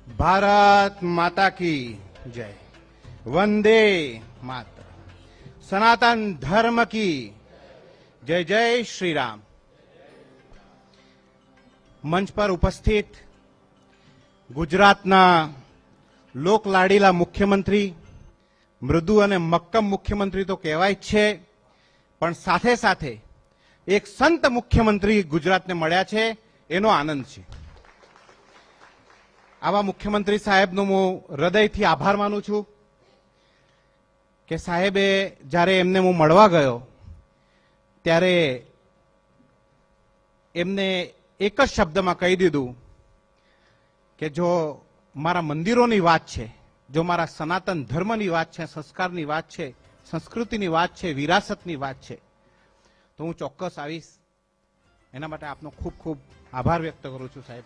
भारत माता की जय। वंदे मातरम। सनातन धर्म की जय जय श्री राम। मंच पर उपस्थित गुजरातना લોકલાડીલા મુખ્યમંત્રી, મૃદુ અને મક્કમ મુખ્યમંત્રી તો કહેવાય જ છે, પણ સાથે સાથે એક સંત મુખ્યમંત્રી ગુજરાતને મળ્યા છે, એનો આનંદ છે. આવા મુખ્યમંત્રી સાહેબનો હું હૃદયથી આભાર માનું છું કે સાહેબે જ્યારે એમને હું મળવા ગયો ત્યારે એમને એક જ શબ્દમાં કહી દીધું કે જો મારા મંદિરોની વાત છે, જો મારા સનાતન ધર્મની વાત છે, સંસ્કારની વાત છે, સંસ્કૃતિની વાત છે, વિરાસતની વાત છે, તો હું ચોક્કસ આવીશ. એના માટે આપનો ખૂબ ખૂબ આભાર વ્યક્ત કરું છું સાહેબ.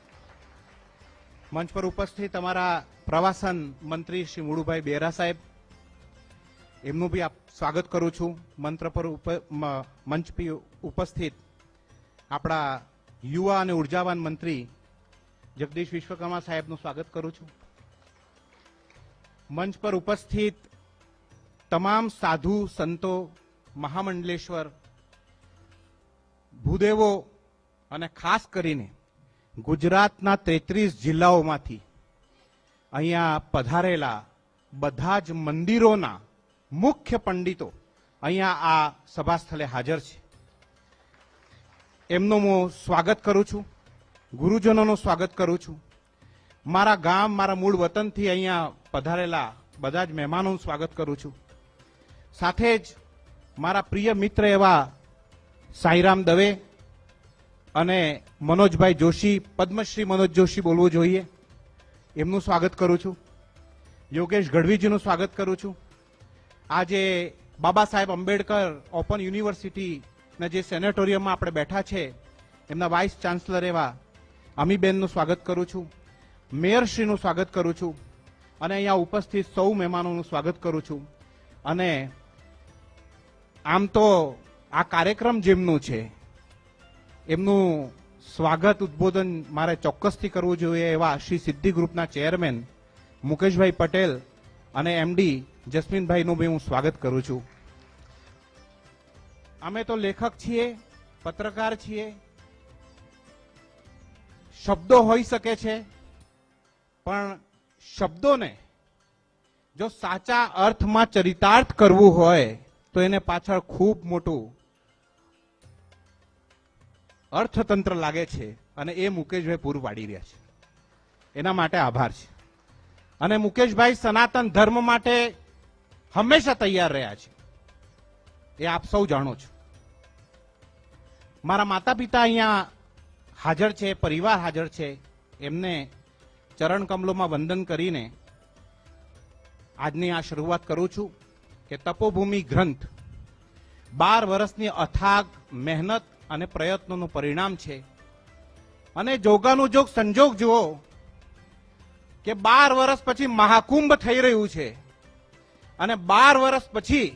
મંચ પર ઉપસ્થિત અમારા પ્રવાસન મંત્રી શ્રી મુળુભાઈ બેરા સાહેબ, એમનું બી સ્વાગત કરું છું. મંચ પર ઉપસ્થિત આપણા યુવા અને ઉર્જાવાન મંત્રી જગદીશ વિશ્વકર્મા સાહેબનું સ્વાગત કરું છું. મંચ પર ઉપસ્થિત તમામ સાધુ સંતો, મહામંડલેશ્વર, ભૂદેવો અને ખાસ કરીને ગુજરાતના 33 જિલ્લાઓમાંથી અહીંયા પધારેલા બધા જ મંદિરોના મુખ્ય પંડિતો અહીંયા આ સભા સ્થળે હાજર છે. એમનું હું સ્વાગત કરું છું. ગુરુજનોનું સ્વાગત કરું છું. મારા ગામ, મારા મૂળ વતનથી અહીંયા પધારેલા બધા જ મહેમાનોનું સ્વાગત કરું છું. સાથે જ મારા પ્રિય મિત્ર એવા સાંઈરામ દવે અને મનોજભાઈ જોશી, પદ્મશ્રી મનોજ જોશી બોલવું જોઈએ, એમનું સ્વાગત કરું છું. યોગેશ ગઢવીજીનું સ્વાગત કરું છું. આજે બાબા સાહેબ આંબેડકર ઓપન યુનિવર્સિટીના જે સેનેટોરિયમમાં આપણે બેઠા છે, એમના વાઇસ ચાન્સલર એવા અમીબેનનું સ્વાગત કરું છું. મેયરશ્રીનું સ્વાગત કરું છું અને અહીંયા ઉપસ્થિત સૌ મહેમાનોનું સ્વાગત કરું છું. અને આમ તો આ કાર્યક્રમ જેમનું છે એમનું સ્વાગત ઉદ્બોધન મારે ચોક્કસથી કરવું જોઈએ એવા શ્રી સિદ્ધિ ગ્રુપના ચેરમેન મુકેશભાઈ પટેલ અને એમડી જસ્મીનભાઈનું બી હું સ્વાગત કરું છું. અમે તો લેખક છીએ, પત્રકાર છીએ. શબ્દો હોઈ શકે છે, પણ શબ્દોને જો સાચા અર્થમાં ચરિતાર્થ કરવું હોય તો એને પાછળ ખૂબ મોટું અર્થતંત્ર લાગે છે, અને એ મુકેશભાઈ પૂરું પાડી રહ્યા છે. એના માટે આભાર છે. અને મુકેશભાઈ સનાતન ધર્મ માટે હંમેશા તૈયાર રહ્યા છે, એ આપ સૌ જાણો છો. મારા માતા પિતા અહીંયા હાજર છે, પરિવાર હાજર છે. એમને ચરણ કમલોમાં વંદન કરીને આજની આ શરૂઆત કરું છું કે તપોભૂમિ ગ્રંથ 12 વર્ષની અથાગ મહેનત અને પ્રયત્નોનું પરિણામ છે. અને જોગાનું જોગ સંજોગ જુઓ કે 12 વર્ષ પછી મહાકુંભ થઈ રહ્યું છે અને 12 વર્ષ પછી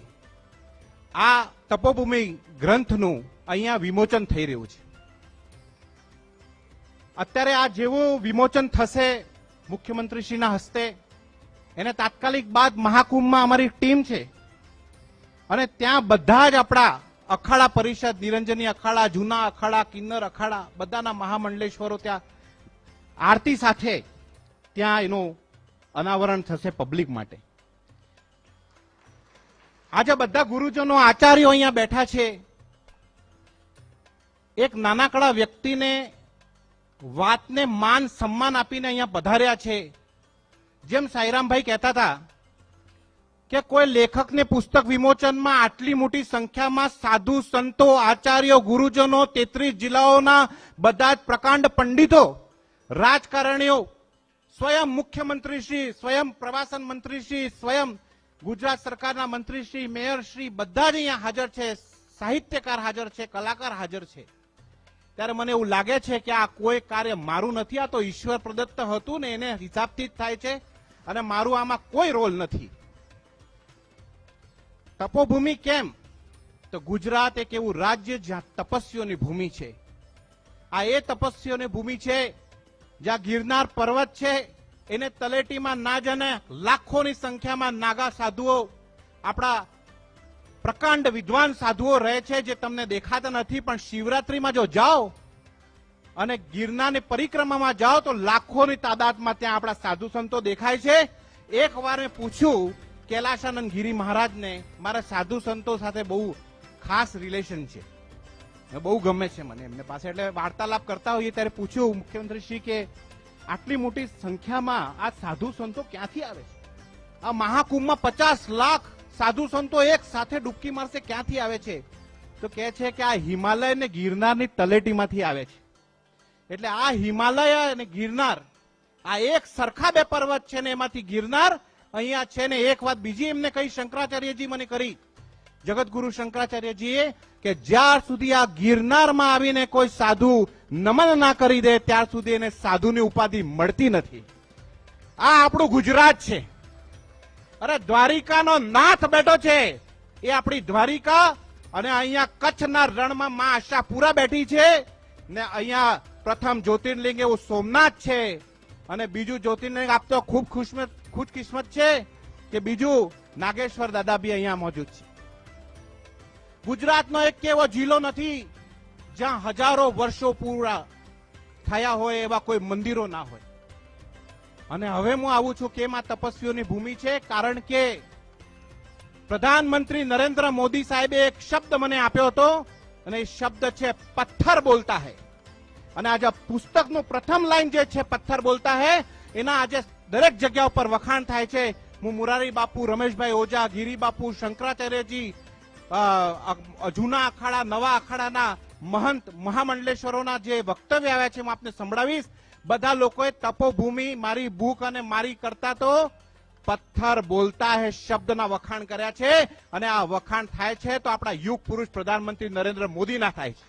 આ તપોભૂમિ ગ્રંથનું અહીંયા વિમોચન થઈ રહ્યું છે. અત્યારે આ જેવું વિમોચન થશે મુખ્યમંત્રીશ્રીના હસ્તે, એને તાત્કાલિક બાદ મહાકુંભમાં અમારી ટીમ છે અને ત્યાં બધા જ આપણા અખાડા પરિષદ, નિરંજની અખાડા, જૂના અખાડા, કિન્નર અખાડા, બધાના મહામંડલેશ્વરો ત્યાં આરતી સાથે ત્યાં એનું અનાવરણ થશે પબ્લિક માટે. આજે બધા ગુરુજનો, આચાર્યો અહીંયા બેઠા છે. એક નાનકડા વ્યક્તિને વાતને માન સન્માન આપીને અહીંયા પધાર્યા છે. જેમ સાંઈરામભાઈ કહેતા હતા કે કોઈ લેખકને પુસ્તક વિમોચનમાં આટલી મોટી સંખ્યામાં સાધુ સંતો, આચાર્યો, ગુરુજનો, 33 જિલ્લાઓના બધા જ પ્રકાંડ પંડિતો, રાજકારણીઓ, સ્વયં મુખ્યમંત્રીશ્રી, સ્વયં પ્રવાસન મંત્રીશ્રી, સ્વયં ગુજરાત સરકારના મંત્રીશ્રી, મેયરશ્રી, બધા જ અહીંયા હાજર છે. સાહિત્યકાર હાજર છે, કલાકાર હાજર છે. ત્યારે મને એવું લાગે છે કે આ કોઈ કાર્ય મારું નથી, આ તો ઈશ્વર પ્રદત્ત હતું ને એને હિસાબથી જ થાય છે અને મારું આમાં કોઈ રોલ નથી. તપોભૂમિ કેમ? તો ગુજરાત એક એવું રાજ્ય જ્યાં તપસ્વીઓની ભૂમિ છે. આ એ તપસ્વીઓની ભૂમિ છે જ્યાં ગિરનાર પર્વત છે, એને તલેટીમાં ના જાને લાખોની સંખ્યામાં નાગા સાધુઓ, આપણા પ્રકાંડ વિદ્વાન સાધુઓ રહે છે જે તમને દેખાતા નથી, પણ શિવરાત્રીમાં જો જાઓ અને ગિરનારની પરિક્રમામાં જાઓ તો લાખોની તાદાદમાં ત્યાં આપણા સાધુ સંતો દેખાય છે. એક વાર મેં પૂછ્યું કૈલાશાનંદ ગિરી મહારાજને, મારા સાધુ સંતો સાથે બહુ ખાસ રિલેશન છે, બહુ ગમે છે મને એમને પાસે, એટલે વાર્તાલાપ કરતા હોઈએ ત્યારે પૂછ્યું મુખ્યમંત્રી શ્રી કે આટલી મોટી સંખ્યામાં આ સાધુ સંતો ક્યાંથી આવે છે? આ મહાકુંભમાં 50 લાખ સાધુ સંતો એક સાથે ડૂબકી મારશે, ક્યાંથી આવે છે? તો કહે છે કે આ હિમાલય ને ગિરનારની તલેટીમાંથી આવે છે. એટલે આ હિમાલય અને ગિરનાર આ એક સરખા બે પર્વત છે ને એમાંથી ગિરનાર અહીંયા છે ને. એક વાત બીજી એમને કહી શંકરાચાર્યજી મને કરી, જગતગુરુ શંકરાચાર્યજીએ, કે જ્યાર સુધી આ ગિરનારમાં આવીને કોઈ સાધુ નમન ના કરી દે ત્યાર સુધી એને સાધુની ઉપાધિ મળતી નથી. આ આપણું ગુજરાત છે. અરે દ્વારિકાનો નાથ બેઠો છે, એ આપણી દ્વારિકા, અને અહીંયા કચ્છના રણમાં માં આશાપુરા બેઠી છે, ને અહીંયા પ્રથમ જ્યોતિર્લિંગ એવું સોમનાથ છે, અને બીજું જ્યોતિર્લિંગ આપતો ખૂબ ખુશકિસ્મત છે કે બીજું નાગેશ્વર દાદા બી અહીંયા મોજૂદ છે. ગુજરાતનો એક એવો જિલ્લો નથી જ્યાં હજારો વર્ષો પૂરા થયા હોય એવા કોઈ મંદિરો ના હોય. અને હવે હું આવું છું કેમ આ તપસ્વીઓની ભૂમિ છે, કારણ કે પ્રધાનમંત્રી નરેન્દ્ર મોદી સાહેબે એક શબ્દ મને આપ્યો હતો, અને એ શબ્દ છે પથ્થર બોલતા હૈ. અને આજે પુસ્તકનું પ્રથમ લાઈન જે છે પથ્થર બોલતા હૈ, એના આજે દરેક જગ્યા ઉપર વખાણ થાય છે. હું મુરારી બાપુ, રમેશભાઈ ઓઝા, ગિરી બાપુ, શંકરાચાર્યજી, જૂના અખાડા, નવા અખાડાના મહંત મહામંડલેશ્વરોના જે વક્તવ્ય આવ્યા છે હું આપને સંભળાવીશ. બધા લોકોએ તપોભૂમિ, મારી ભૂખ અને મારી કરતા તો પથ્થર બોલતા હે શબ્દના વખાણ કર્યા છે. અને આ વખાણ થાય છે તો આપણા યુગ પુરુષ પ્રધાનમંત્રી નરેન્દ્ર મોદીના થાય છે.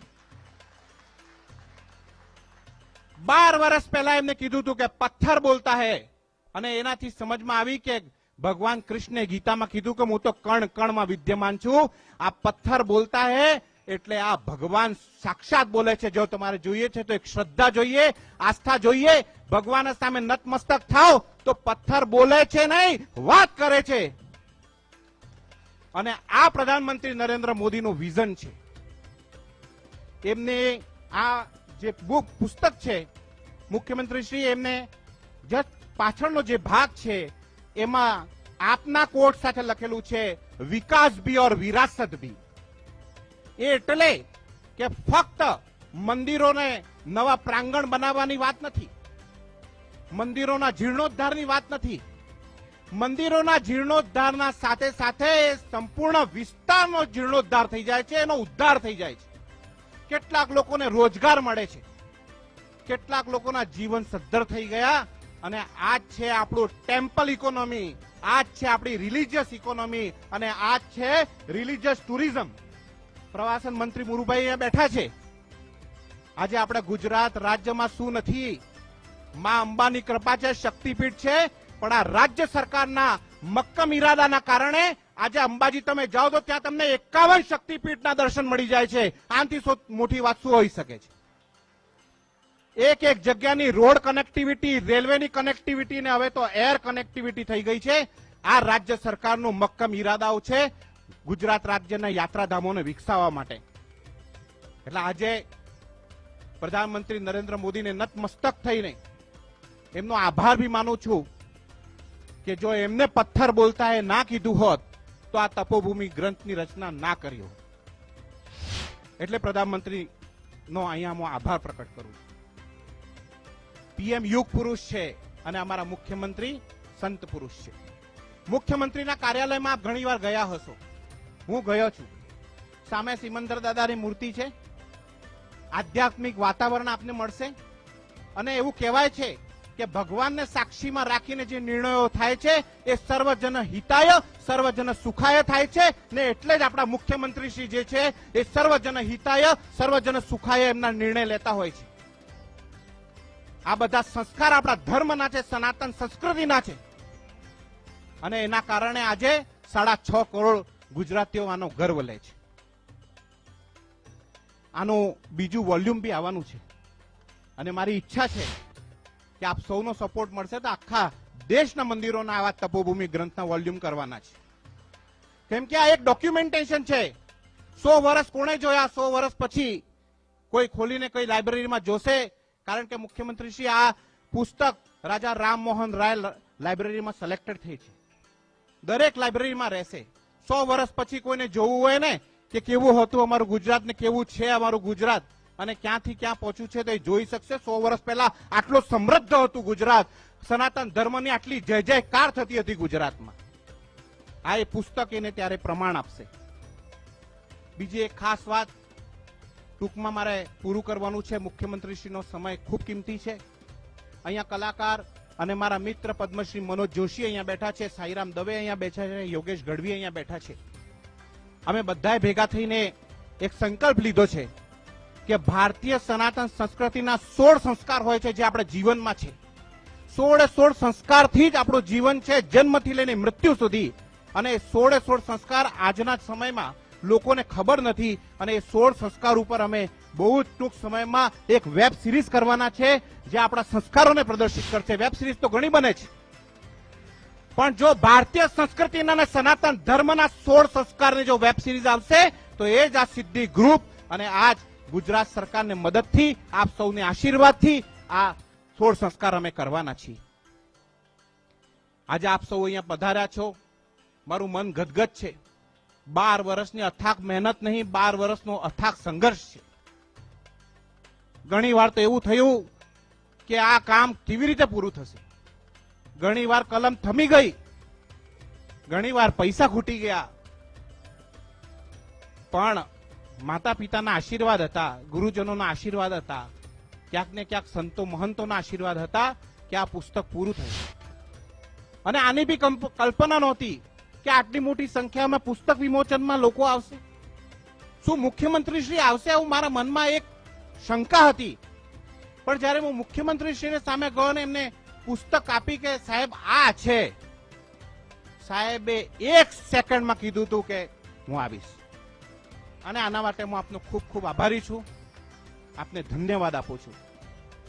12 વર્ષ પહેલા એમને કીધું હતું કે પથ્થર બોલતા હે, અને એનાથી સમજમાં આવી કે ભગવાન કૃષ્ણે ગીતામાં કીધું કે હું તો કણ કણમાં વિદ્યમાન છું. આ પથ્થર બોલતા હે એટલે આ ભગવાન સાક્ષાત બોલે છે. જો તમારે જોઈએ છે તો એક શ્રદ્ધા જોઈએ, આસ્થા જોઈએ, ભગવાન સામે નતમસ્તક થાવ તો પથ્થર બોલે છે નહીં, વાત કરે છે. અને આ પ્રધાનમંત્રી નરેન્દ્ર મોદીનું વિઝન છે. એમને આ જે પુસ્તક છે મુખ્યમંત્રી શ્રી, એમને જસ્ટ પાછળનો જે ભાગ છે એમાં આપના કોટ સાથે લખેલું છે વિકાસ ભી ઓર વિરાસત ભી. એટલે કે ફક્ત મંદિરોને નવા પ્રાંગણ બનાવવાની વાત નથી, મંદિરોના જીર્ણોદ્ધારની વાત નથી. મંદિરોના જીર્ણોદ્ધારના સાથે સાથે સંપૂર્ણ વિસ્તારનો જીર્ણોદ્ધાર થઈ જાય છે, એનો ઉદ્ધાર થઈ જાય છે. કેટલાક લોકોને રોજગાર મળે છે, કેટલાક લોકોના જીવન સદ્ધર થઈ ગયા. અને આ છે આપણું ટેમ્પલ ઇકોનોમી, આ છે આપણી રિલિજિયસ ઇકોનોમી, અને આ છે રિલિજિયસ ટુરિઝમ. પ્રવાસન મંત્રી મુરુભાઈ અહીંયા બેઠા છે. આજે આપણે ગુજરાત રાજ્યમાં શું નથી, માં અંબાની કૃપા છે, શક્તિપીઠ છે, પણ આ રાજ્ય સરકારના મક્કમ ઈરાદાના કારણે આજે અંબાજી તમે જાઓ તો ત્યાં તમને 51 શક્તિપીઠના દર્શન મળી જાય છે. આનાથી મોટી વાત શું હોઈ શકે છે? એક એક જગ્યાની રોડ કનેક્ટિવિટી, રેલવેની કનેક્ટિવિટી ને હવે તો એર કનેક્ટિવિટી થઈ ગઈ છે. આ રાજ્ય સરકારનું મક્કમ ઈરાદાઓ છે ગુજરાત રાજ્યના યાત્રાધામોને વિકસાવવા માટે. એટલે આજે પ્રધાનમંત્રી નરેન્દ્ર મોદીને નતમસ્તક થઈને એમનો આભાર બી માનું છું કે જો એમને પથ્થર બોલતા એ ના કીધું હોત તો આ તપોભૂમિ ગ્રંથની રચના ના કરી હોત. એટલે પ્રધાનમંત્રીનો અહીંયા હું આભાર પ્રકટ કરું છું. પીએમ યુગ પુરુષ છે અને અમારા મુખ્યમંત્રી સંત પુરુષ છે. મુખ્યમંત્રીના કાર્યાલયમાં આપ ઘણી વાર ગયા હશો, હું ગયો છું. સામે સિમંદર દાદાની મૂર્તિ છે, આધ્યાત્મિક વાતાવરણ આપને મળશે. અને એવું કહેવાય છે કે ભગવાનને સાક્ષીમાં રાખીને જે નિર્ણયો થાય છે એ સર્વજન હિતાય સર્વજન સુખાય થાય છે. ને એટલે જ આપણા મુખ્યમંત્રી શ્રી જે છે એ સર્વજન હિતાય સર્વજન સુખાય એમના નિર્ણય લેતા હોય છે. આ બધા સંસ્કાર આપણા ધર્મના છે, સનાતન સંસ્કૃતિના છે, અને એના કારણે આજે 6.5 કરોડ ગુજરાતીઓ આનો ગર્વ લે છે. આનું બીજું વોલ્યુમ બી આવવાનું છે, અને મારી ઈચ્છા છે કે આપ સૌનો સપોર્ટ મળશે તો આખા દેશના મંદિરોના આવા તપોભૂમિ ગ્રંથના વોલ્યુમ કરવાના છે. કેમ કે આ એક ડોક્યુમેન્ટેશન છે. 100 વર્ષ કોણે જોયા? 100 વર્ષ પછી કોઈ ખોલીને કોઈ લાઇબ્રેરીમાં જોશે, કારણ કે મુખ્યમંત્રીશ્રી આ પુસ્તક રાજા રામમોહન રાય લાઇબ્રેરીમાં સિલેક્ટેડ થઈ છે. દરેક લાઇબ્રેરીમાં રહેશે. 100 વર્ષ પછી કોઈને જોવું હોય ને કે કેવું હતું અમારું ગુજરાત ને કેવું છે અમારું ગુજરાત અને ક્યાંથી ક્યાં પહોંચ્યું છે તો એ જોઈ શકશે. 100 વર્ષ પહેલા આટલો સમૃદ્ધ હતું ગુજરાત, સનાતન ધર્મની આટલી જય જયકાર થતી હતી ગુજરાતમાં. આ એ પુસ્તક એને ત્યારે પ્રમાણ આપશે. બીજી એક ખાસ વાત ટૂંકમાં મારે પૂરું કરવાનું છે. મુખ્યમંત્રીશ્રીનો સમય ખૂબ કિંમતી છે. અહીંયા કલાકાર અને મારા મિત્ર પદ્મશ્રી મનોજ જોશી અહીંયા બેઠા છે, સાઈરામ દવે અહીંયા બેઠા છે, યોગેશ ગઢવી અહીંયા બેઠા છે. અમે બધાએ ભેગા થઈને એક સંકલ્પ લીધો છે કે ભારતીય સનાતન સંસ્કૃતિના 16 સંસ્કાર હોય છે જે આપણા જીવનમાં છે. 16 સંસ્કારથી જ આપણું જીવન છે, જન્મથી લઈને મૃત્યુ સુધી. અને 16 સંસ્કાર આજના સમયમાં લોકોને ખબર નથી અને એ 16 સંસ્કાર ઉપર અમે બહુ જ ટૂંક સમયમાં એક વેબ સિરીઝ કરવાના છે જે આપણા સંસ્કારોને પ્રદર્શિત કરશે. વેબ સિરીઝ તો ઘણી બને છે, પણ જો ભારતીય સંસ્કૃતિના અને સનાતન ધર્મના 16 સંસ્કારની જો વેબ સિરીઝ આવશે તો એ જ આ સિદ્ધિ ગ્રુપ અને આજ ગુજરાત સરકારની મદદથી, આપ સૌને આશીર્વાદથી આ 16 સંસ્કાર અમે કરવાના છીએ. આજે આપ સૌ અહીંયા પધાર્યા છો, મારું મન ગદગદ છે. 12 વર્ષની અથાક મહેનત નહીં, 12 વર્ષનો અથાક સંઘર્ષ છે. ઘણી વાર તો એવું થયું કે આ કામ કેવી રીતે પૂરું થશે. ઘણી વાર કલમ થમી ગઈ, ઘણી વાર પૈસા ખૂટી ગયા, પણ માતા પિતાના આશીર્વાદ હતા, ગુરુજનોના આશીર્વાદ હતા, ક્યાંક ને ક્યાંક સંતો મહંતોના આશીર્વાદ હતા કે આ પુસ્તક પૂરું થયું. અને આની બી કલ્પના નહોતી કે આટલી મોટી સંખ્યામાં પુસ્તક વિમોચનમાં લોકો આવશે. શું મુખ્યમંત્રીશ્રી આવશે એવું મારા મનમાં એક શંકા હતી. પણ જ્યારે હું મુખ્યમંત્રીશ્રીને સામે ગયો ને એમને પુસ્તક આપી કે સાહેબ આ છે, સાહેબે 1 સેકન્ડમાં કીધું હતું કે હું આવીશ. અને આના માટે હું આપનો ખૂબ ખૂબ આભારી છું. આપને ધન્યવાદ આપું છું.